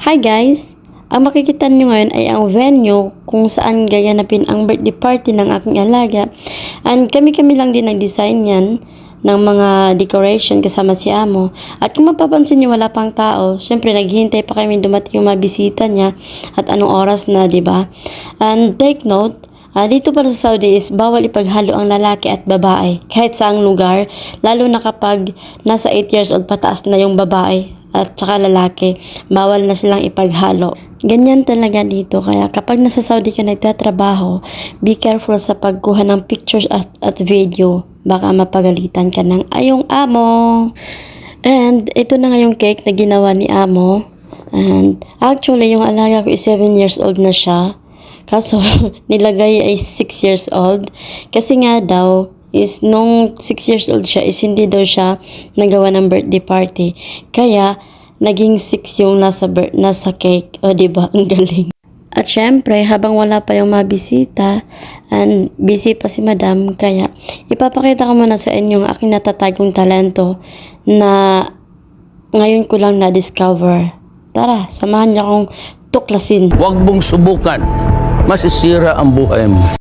Hi guys! Ang makikita nyo ngayon ay ang venue kung saan gaganapin ang birthday party ng aking alaga. And kami-kami lang din nag-design yan ng mga decoration kasama si Amo. At kung mapapansin nyo wala pang tao, syempre naghihintay pa kami dumating yung mga bisita niya at anong oras na, di ba? And take note, dito pala sa Saudi is bawal ipaghalo ang lalaki at babae kahit saang lugar, lalo na kapag nasa 8 years old pataas na yung babae at saka lalaki, bawal na silang ipaghalo. Ganyan talaga dito, kaya kapag nasa Saudi ka nagtatrabaho, be careful sa pagkuha ng pictures at video, baka mapagalitan ka ng ayong amo. And ito na nga yung cake na ginawa ni Amo. And actually yung alaga ko is 7 years old na siya. Kaso, nilagay ay 6 years old. Kasi nga daw, is nung 6 years old siya, is hindi daw siya nagawa ng birthday party. Kaya, naging 6 yung nasa cake. O, diba? Ang galing. At syempre, habang wala pa yung mga bisita, and busy pa si madam, kaya ipapakita ko muna sa inyo ang aking natatagong talento na ngayon ko lang na-discover. Tara, samahan niyo akong tuklasin. Huwag mong subukan. Masisira ang buhay mo.